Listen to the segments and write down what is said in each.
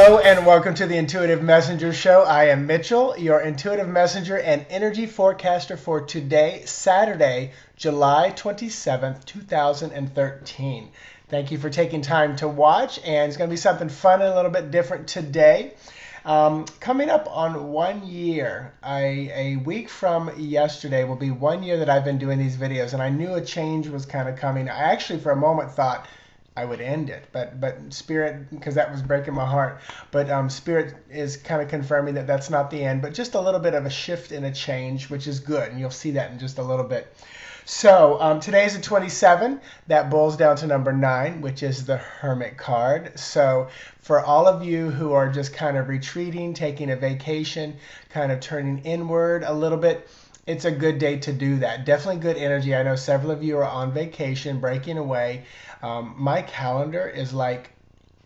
Hello and welcome to the Intuitive Messenger Show. I am Mitchell, your Intuitive Messenger and Energy Forecaster for today, Saturday, July 27th, 2013. Thank you for taking time to watch, and it's going to be something fun and a little bit different today. Coming up on 1 year, a week from yesterday will be 1 year that I've been doing these videos, and I knew a change was kind of coming. I actually for a moment thought I would end it, but Spirit, because that was breaking my heart, but Spirit is kind of confirming that that's not the end, but just a little bit of a shift and a change, which is good, and you'll see that in just a little bit. So today's a 27. That boils down to number 9, which is the Hermit card. So for all of you who are just kind of retreating, taking a vacation, kind of turning inward a little bit, it's a good day to do that. Definitely good energy. I know several of you are on vacation, breaking away. My calendar is like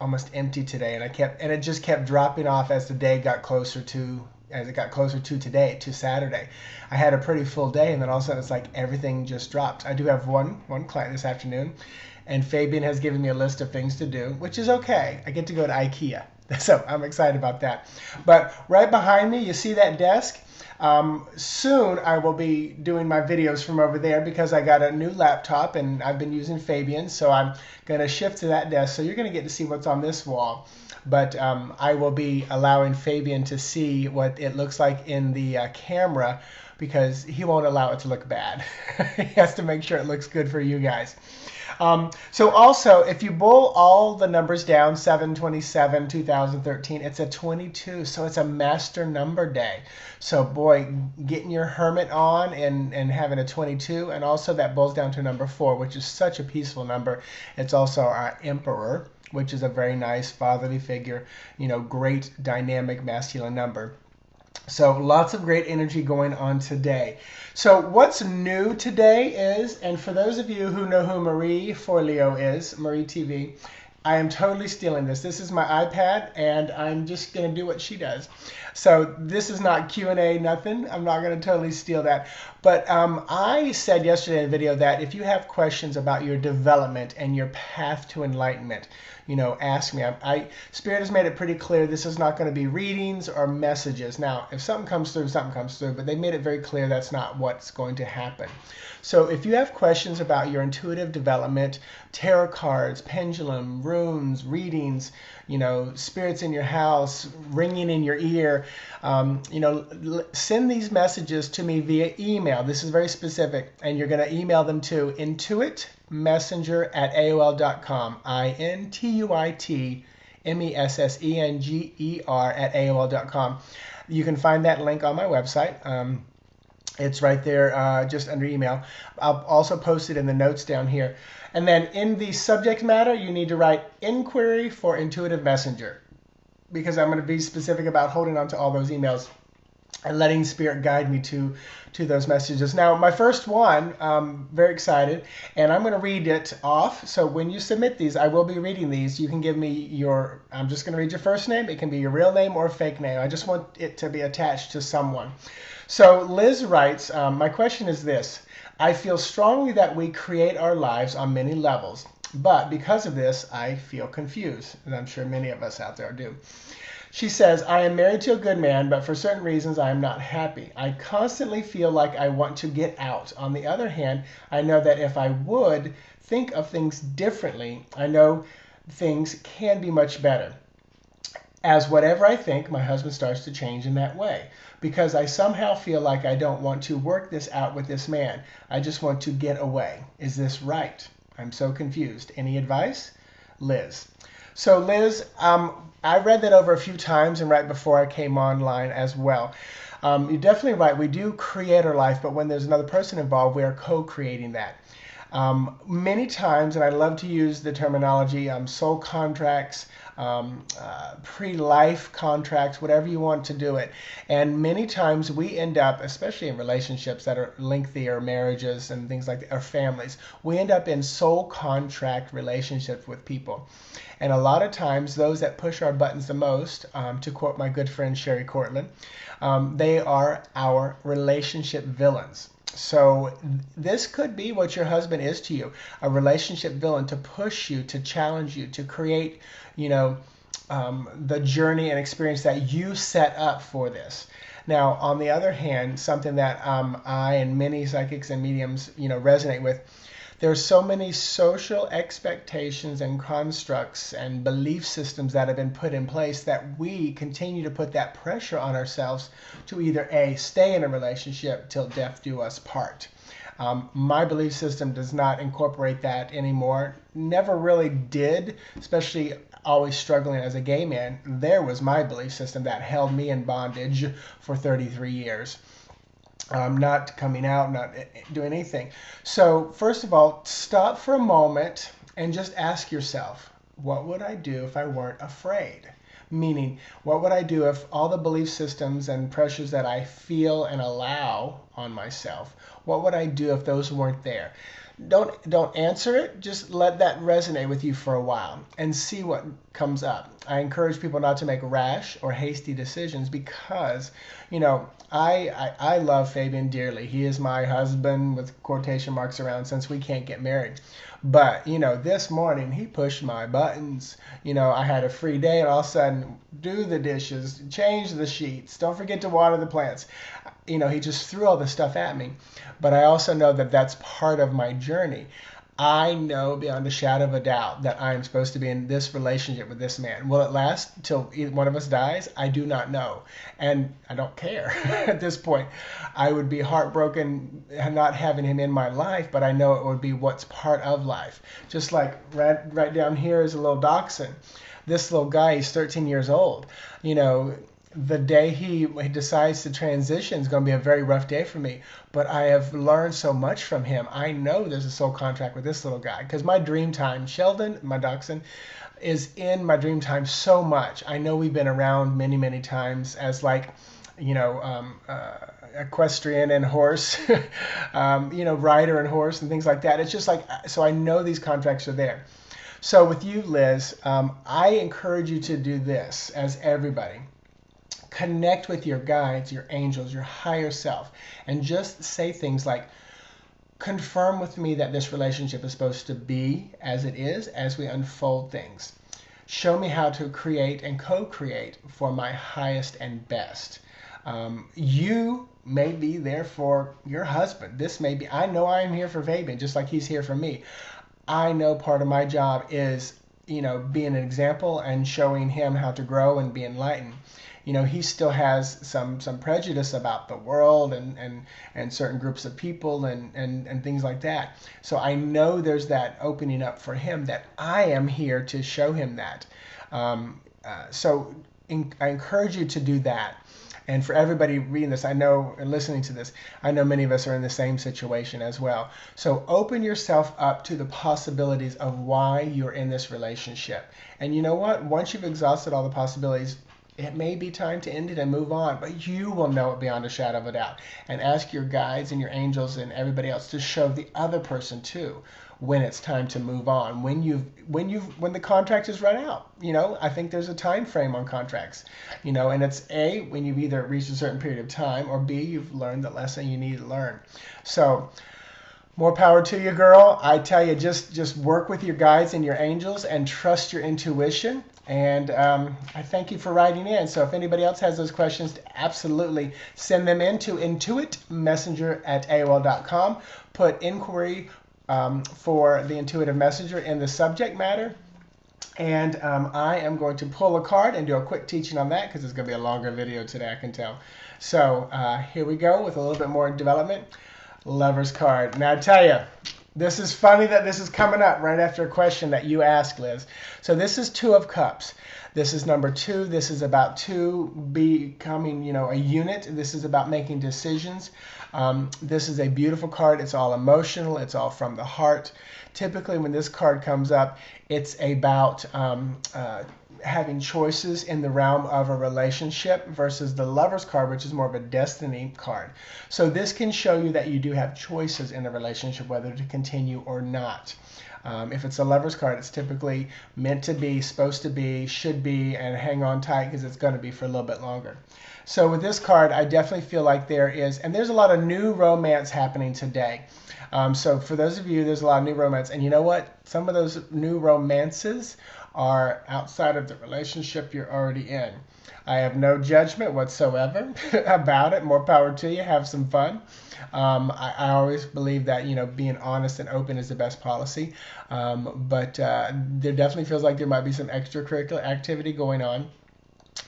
almost empty today, and it just kept dropping off as the day got closer to today, to Saturday. I had a pretty full day, and then all of a sudden it's like everything just dropped. I do have one client this afternoon, and Fabian has given me a list of things to do, which is okay. I get to go to IKEA, so I'm excited about that. But right behind me, you see that desk? Soon I will be doing my videos from over there because I got a new laptop and I've been using Fabian, so I'm going to shift to that desk. So you're going to get to see what's on this wall, but I will be allowing Fabian to see what it looks like in the camera because he won't allow it to look bad. He has to make sure it looks good for you guys. So also, if you boil all the numbers down, 7/27, 2013, it's a 22. So it's a master number day. So boy, getting your Hermit on and having a 22, and also that boils down to number 4, which is such a peaceful number. It's also our Emperor, which is a very nice fatherly figure, great dynamic masculine number. So lots of great energy going on today. So what's new today is, and for those of you who know who Marie Forleo is, Marie TV, I am totally stealing this. This is my iPad, and I'm just going to do what she does. So this is not Q&A, nothing. I'm not going to totally steal that. But I said yesterday in the video that if you have questions about your development and your path to enlightenment, ask me. Spirit has made it pretty clear this is not going to be readings or messages. Now, if something comes through, something comes through, but they made it very clear that's not what's going to happen. So if you have questions about your intuitive development, tarot cards, pendulum, runes, readings, spirits in your house, ringing in your ear, send these messages to me via email. This is very specific, and you're going to email them to IntuitMessenger@AOL.com, IntuitMessenger@AOL.com. You can find that link on my website. It's right there just under email. I'll also post it in the notes down here. And then in the subject matter, you need to write inquiry for Intuitive Messenger, because I'm going to be specific about holding on to all those emails and letting Spirit guide me to those messages. Now, my first one, very excited, and I'm going to read it off. So when you submit these, I will be reading these. You can give me I'm just going to read your first name. It can be your real name or a fake name. I just want it to be attached to someone. So Liz writes, my question is this. I feel strongly that we create our lives on many levels, but because of this, I feel confused, and I'm sure many of us out there do. She says, I am married to a good man, but for certain reasons I am not happy. I constantly feel like I want to get out. On the other hand, I know that if I would think of things differently, I know things can be much better. As whatever I think, my husband starts to change in that way, because I somehow feel like I don't want to work this out with this man. I just want to get away. Is this right? I'm so confused. Any advice? Liz. So Liz, I read that over a few times and right before I came online as well. You're definitely right. We do create our life, but when there's another person involved, we are co-creating that. Many times, and I love to use the terminology soul contracts, pre-life contracts, whatever you want to do it. And many times we end up, especially in relationships that are lengthy, or marriages and things like that, or families, we end up in soul contract relationships with people. And a lot of times those that push our buttons the most, to quote my good friend Sherry Cortland, they are our relationship villains. So this could be what your husband is to you, a relationship villain, to push you, to challenge you, to create, the journey and experience that you set up for this. Now, on the other hand, something that I and many psychics and mediums, resonate with, there's so many social expectations and constructs and belief systems that have been put in place that we continue to put that pressure on ourselves to either A, stay in a relationship till death do us part. My belief system does not incorporate that anymore. Never really did, especially always struggling as a gay man. There was my belief system that held me in bondage for 33 years. Not coming out, not doing anything. So first of all, stop for a moment and just ask yourself, what would I do if I weren't afraid? Meaning, what would I do if all the belief systems and pressures that I feel and allow on myself, what would I do if those weren't there? Don't answer it. Just let that resonate with you for a while and see what comes up. I encourage people not to make rash or hasty decisions because, I love Fabian dearly. He is my husband with quotation marks around since we can't get married. But, this morning he pushed my buttons. I had a free day and all of a sudden do the dishes, change the sheets, don't forget to water the plants. He just threw all this stuff at me. But I also know that that's part of my journey. I know beyond a shadow of a doubt that I am supposed to be in this relationship with this man. Will it last till one of us dies? I do not know. And I don't care at this point. I would be heartbroken not having him in my life, but I know it would be what's part of life. Just like right down here is a little dachshund. This little guy, he's 13 years old. The day he decides to transition is going to be a very rough day for me. But I have learned so much from him. I know there's a soul contract with this little guy because my dream time, Sheldon, my dachshund, is in my dream time so much. I know we've been around many, many times as equestrian and horse, rider and horse and things like that. It's just like, so I know these contracts are there. So with you, Liz, I encourage you to do this as everybody. Connect with your guides, your angels, your higher self, and just say things like, confirm with me that this relationship is supposed to be as it is as we unfold things. Show me how to create and co-create for my highest and best. You may be there for your husband. This may be, I know I am here for Fabian, just like he's here for me. I know part of my job is, being an example and showing him how to grow and be enlightened. He still has some prejudice about the world and certain groups of people and things like that. So I know there's that opening up for him that I am here to show him that. So I encourage you to do that. And for everybody reading this, and listening to this, I know many of us are in the same situation as well. So open yourself up to the possibilities of why you're in this relationship. And you know what? Once you've exhausted all the possibilities, it may be time to end it and move on, but you will know it beyond a shadow of a doubt. And ask your guides and your angels and everybody else to show the other person too when it's time to move on. When the contract is run out. I think there's a time frame on contracts. And it's A, when you've either reached a certain period of time, or B, you've learned the lesson you need to learn. So more power to you, girl. I tell you, just work with your guides and your angels and trust your intuition. And I thank you for writing in. So if anybody else has those questions, absolutely send them in to IntuitMessenger@AOL.com. Put inquiry for the Intuitive Messenger in the subject matter. And I am going to pull a card and do a quick teaching on that because it's going to be a longer video today, I can tell. So here we go with a little bit more development. Lover's card. Now I tell you, this is funny that this is coming up right after a question that you asked, Liz. So this is Two of Cups. This is number 2. This is about two becoming, a unit. This is about making decisions. This is a beautiful card. It's all emotional. It's all from the heart. Typically, when this card comes up, it's about having choices in the realm of a relationship versus the Lover's card, which is more of a destiny card. So this can show you that you do have choices in a relationship, whether to continue or not. If it's a Lover's card, it's typically meant to be, supposed to be, should be, and hang on tight because it's going to be for a little bit longer. So with this card, I definitely feel like there's a lot of new romance happening today. So for those of you, there's a lot of new romance. And you know what? Some of those new romances or outside of the relationship you're already in. I have no judgment whatsoever about it. More power to you. Have some fun. I always believe that, being honest and open is the best policy. But there definitely feels like there might be some extracurricular activity going on.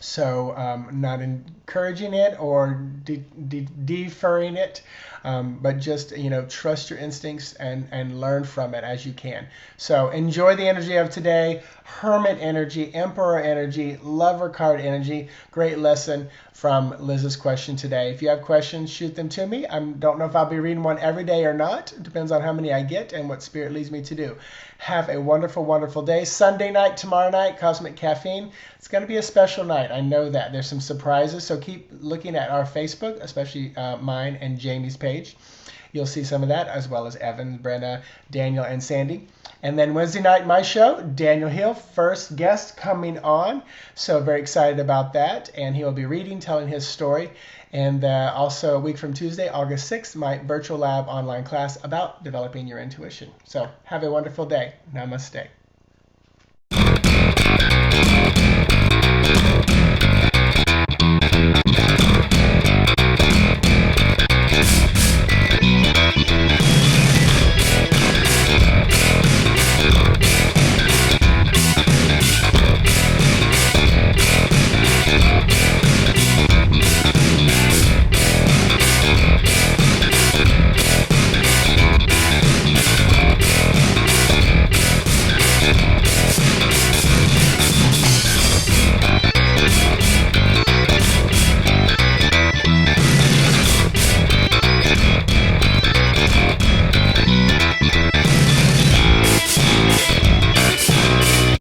So not encouraging it or deferring it, but just, trust your instincts and learn from it as you can. So enjoy the energy of today. Hermit energy, Emperor energy, Lover card energy. Great lesson from Liz's question today. If you have questions, shoot them to me. I don't know if I'll be reading one every day or not. It depends on how many I get and what Spirit leads me to do. Have a wonderful, wonderful day. Sunday night, tomorrow night, Cosmic Caffeine. It's going to be a special night. I know that. There's some surprises, so keep looking at our Facebook, especially mine and Jamie's page. You'll see some of that, as well as Evan, Brenna, Daniel, and Sandy. And then Wednesday night, my show, Daniel Hill, first guest coming on. So very excited about that. And he will be reading, telling his story. And also a week from Tuesday, August 6th, my virtual lab online class about developing your intuition. So have a wonderful day. Namaste.